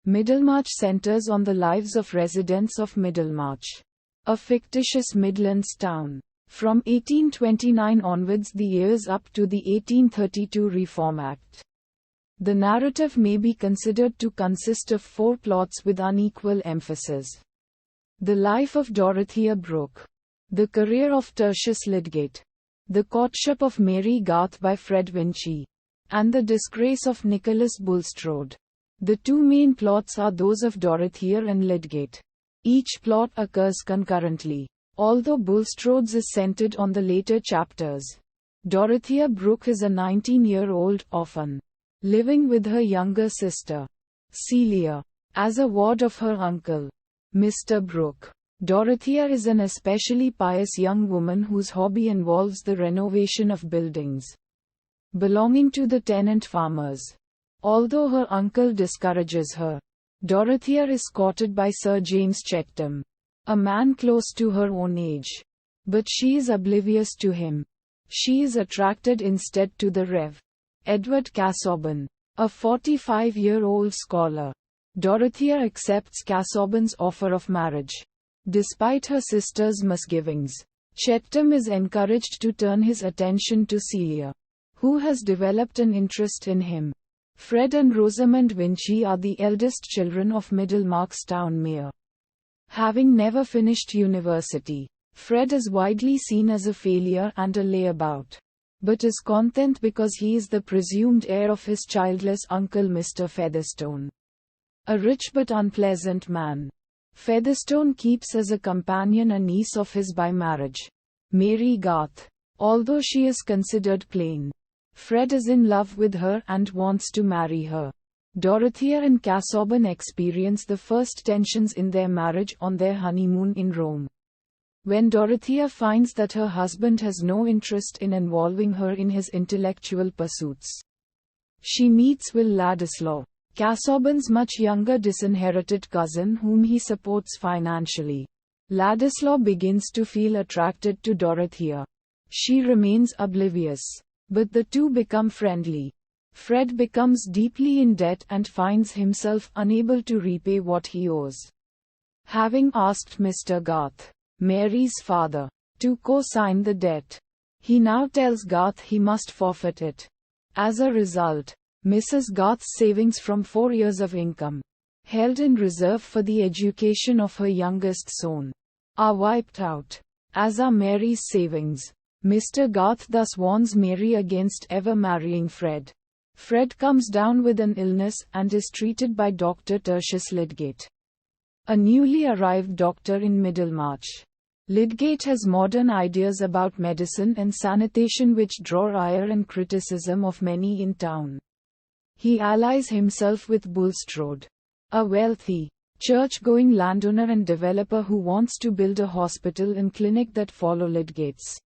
Middlemarch centers on the lives of residents of Middlemarch, a fictitious Midlands town. From 1829 onwards, the years up to the 1832 Reform Act. The narrative may be considered to consist of 4 plots with unequal emphasis. The life of Dorothea Brooke. The career of Tertius Lydgate. The courtship of Mary Garth by Fred Vinci. And the disgrace of Nicholas Bulstrode. The 2 main plots are those of Dorothea and Lydgate. Each plot occurs concurrently, although Bulstrode's is centered on the later chapters. Dorothea Brooke is a 19-year-old orphan, living with her younger sister, Celia, as a ward of her uncle, Mr. Brooke. Dorothea is an especially pious young woman whose hobby involves the renovation of buildings belonging to the tenant farmers. Although her uncle discourages her, Dorothea is courted by Sir James Chettam, a man close to her own age. But she is oblivious to him. She is attracted instead to the Rev. Edward Casaubon, a 45-year-old scholar. Dorothea accepts Casaubon's offer of marriage, despite her sister's misgivings. Chettam is encouraged to turn his attention to Celia, who has developed an interest in him. Fred and Rosamond Vinci are the eldest children of Middlemarch's town mayor. Having never finished university, Fred is widely seen as a failure and a layabout, but is content because he is the presumed heir of his childless uncle Mr. Featherstone, a rich but unpleasant man. Featherstone keeps as a companion a niece of his by marriage, Mary Garth. Although she is considered plain, Fred is in love with her and wants to marry her. Dorothea and Casaubon experience the first tensions in their marriage on their honeymoon in Rome. When Dorothea finds that her husband has no interest in involving her in his intellectual pursuits, she meets Will Ladislaw, Casaubon's much younger disinherited cousin whom he supports financially. Ladislaw begins to feel attracted to Dorothea. She remains oblivious, but the two become friendly. Fred becomes deeply in debt and finds himself unable to repay what he owes. Having asked Mr. Garth, Mary's father, to co-sign the debt, he now tells Garth he must forfeit it. As a result, Mrs. Garth's savings from 4 years of income, held in reserve for the education of her youngest son, are wiped out, as are Mary's savings. Mr. Garth thus warns Mary against ever marrying Fred. Fred comes down with an illness and is treated by Dr. Tertius Lydgate, a newly arrived doctor in Middlemarch. Lydgate has modern ideas about medicine and sanitation which draw ire and criticism of many in town. He allies himself with Bulstrode, a wealthy, church-going landowner and developer who wants to build a hospital and clinic that follow Lydgate's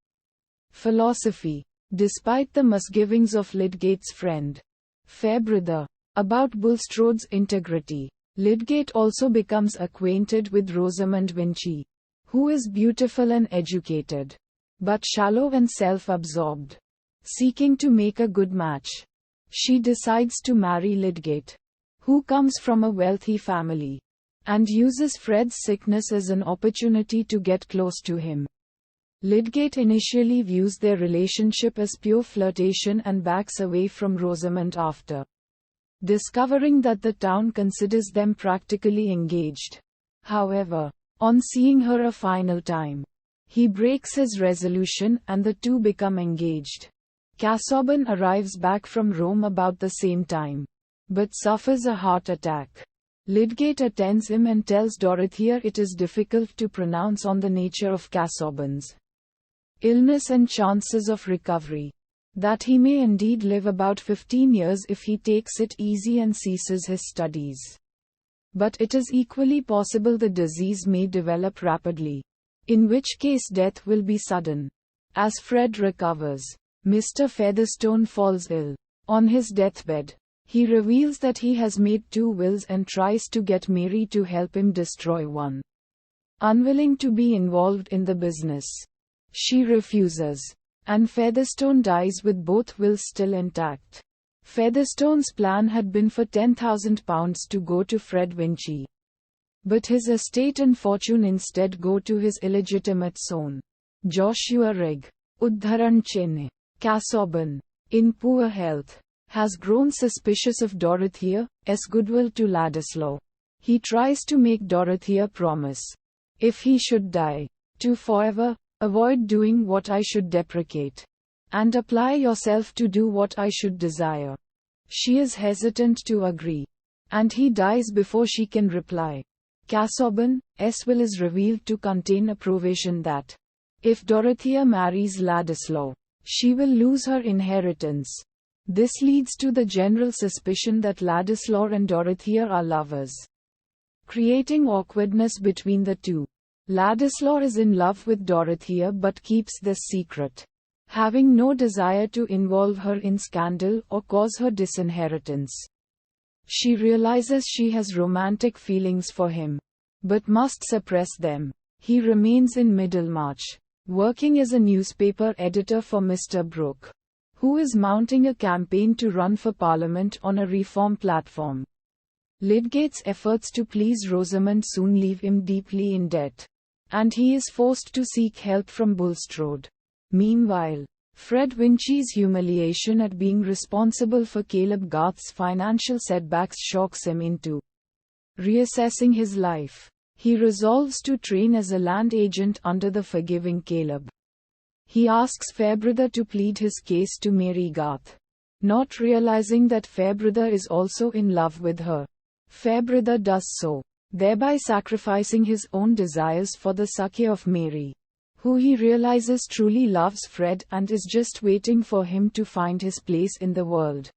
philosophy. Despite the misgivings of Lydgate's friend, Fairbrother, about Bulstrode's integrity, Lydgate also becomes acquainted with Rosamond Vinci, who is beautiful and educated, but shallow and self-absorbed. Seeking to make a good match, she decides to marry Lydgate, who comes from a wealthy family, and uses Fred's sickness as an opportunity to get close to him. Lydgate initially views their relationship as pure flirtation and backs away from Rosamond after discovering that the town considers them practically engaged. However, on seeing her a final time, he breaks his resolution and the two become engaged. Casaubon arrives back from Rome about the same time, but suffers a heart attack. Lydgate attends him and tells Dorothea it is difficult to pronounce on the nature of Casaubon's illness and chances of recovery, that he may indeed live about 15 years if he takes it easy and ceases his studies. But it is equally possible the disease may develop rapidly, in which case death will be sudden. As Fred recovers, Mr. Featherstone falls ill. On his deathbed, he reveals that he has made 2 wills and tries to get Mary to help him destroy one. Unwilling to be involved in the business, she refuses, and Featherstone dies with both wills still intact. Featherstone's plan had been for £10,000 to go to Fred Vinci. But his estate and fortune instead go to his illegitimate son, Joshua Rigg. Udharan Chinne. Casaubon, in poor health, has grown suspicious of Dorothea's goodwill to Ladislaw. He tries to make Dorothea promise, if he should die, to forever avoid doing what I should deprecate, and apply yourself to do what I should desire. She is hesitant to agree, and he dies before she can reply. Casaubon's will is revealed to contain a provision that, if Dorothea marries Ladislaw, she will lose her inheritance. This leads to the general suspicion that Ladislaw and Dorothea are lovers, creating awkwardness between the two. Ladislaw is in love with Dorothea but keeps this secret, having no desire to involve her in scandal or cause her disinheritance. She realizes she has romantic feelings for him, but must suppress them. He remains in Middlemarch, working as a newspaper editor for Mr. Brooke, who is mounting a campaign to run for Parliament on a reform platform. Lydgate's efforts to please Rosamond soon leave him deeply in debt, and he is forced to seek help from Bulstrode. Meanwhile, Fred Vinci's humiliation at being responsible for Caleb Garth's financial setbacks shocks him into reassessing his life. He resolves to train as a land agent under the forgiving Caleb. He asks Fairbrother to plead his case to Mary Garth, not realizing that Fairbrother is also in love with her. Fairbrother does so, thereby sacrificing his own desires for the succor of Mary, who he realizes truly loves Fred and is just waiting for him to find his place in the world.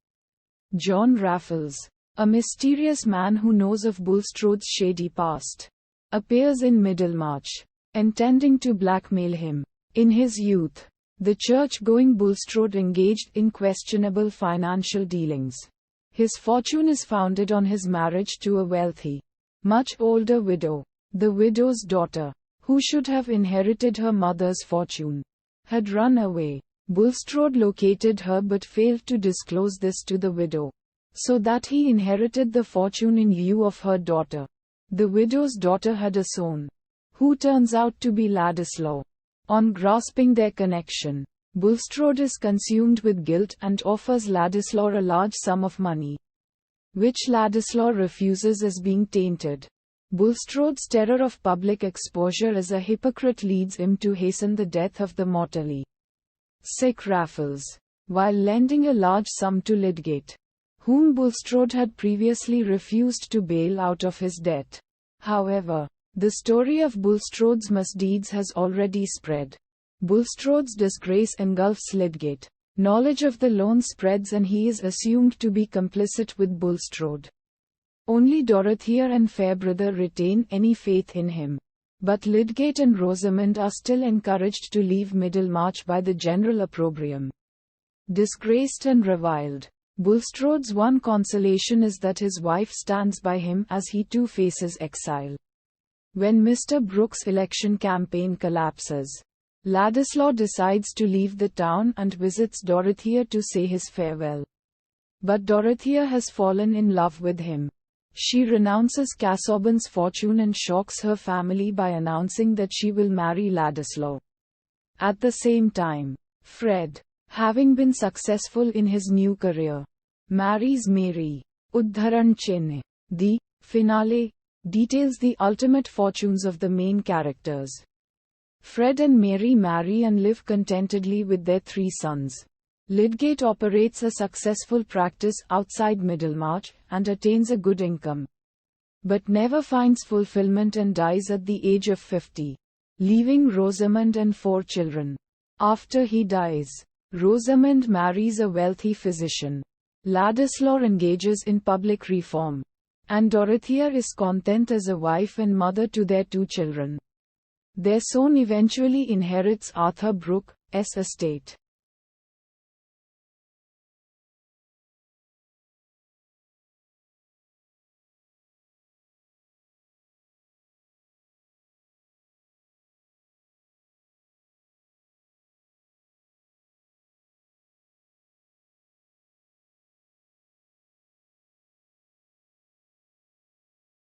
John Raffles, a mysterious man who knows of Bulstrode's shady past, appears in Middlemarch, intending to blackmail him. In his youth, the church-going Bulstrode engaged in questionable financial dealings. His fortune is founded on his marriage to a wealthy, much older widow. The widow's daughter, who should have inherited her mother's fortune, had run away. Bulstrode located her but failed to disclose this to the widow, so that he inherited the fortune in lieu of her daughter. The widow's daughter had a son, who turns out to be Ladislaw. On grasping their connection, Bulstrode is consumed with guilt and offers Ladislaw a large sum of money, which Ladislaw refuses as being tainted. Bulstrode's terror of public exposure as a hypocrite leads him to hasten the death of the mortally sick Raffles, while lending a large sum to Lydgate, whom Bulstrode had previously refused to bail out of his debt. However, the story of Bulstrode's misdeeds has already spread. Bulstrode's disgrace engulfs Lydgate. Knowledge of the loan spreads and he is assumed to be complicit with Bulstrode. Only Dorothea and Fairbrother retain any faith in him. But Lydgate and Rosamond are still encouraged to leave Middlemarch by the general opprobrium. Disgraced and reviled, Bulstrode's one consolation is that his wife stands by him as he too faces exile. When Mr. Brooke's election campaign collapses, Ladislaw decides to leave the town and visits Dorothea to say his farewell. But Dorothea has fallen in love with him. She renounces Casaubon's fortune and shocks her family by announcing that she will marry Ladislaw. At the same time, Fred, having been successful in his new career, marries Mary. Udharan Chinne. The finale details the ultimate fortunes of the main characters. Fred and Mary marry and live contentedly with their 3 sons. Lydgate operates a successful practice outside Middlemarch and attains a good income, but never finds fulfillment and dies at the age of 50, leaving Rosamond and 4 children. After he dies, Rosamond marries a wealthy physician. Ladislaw engages in public reform, and Dorothea is content as a wife and mother to their 2 children. Their son eventually inherits Arthur Brooke's estate.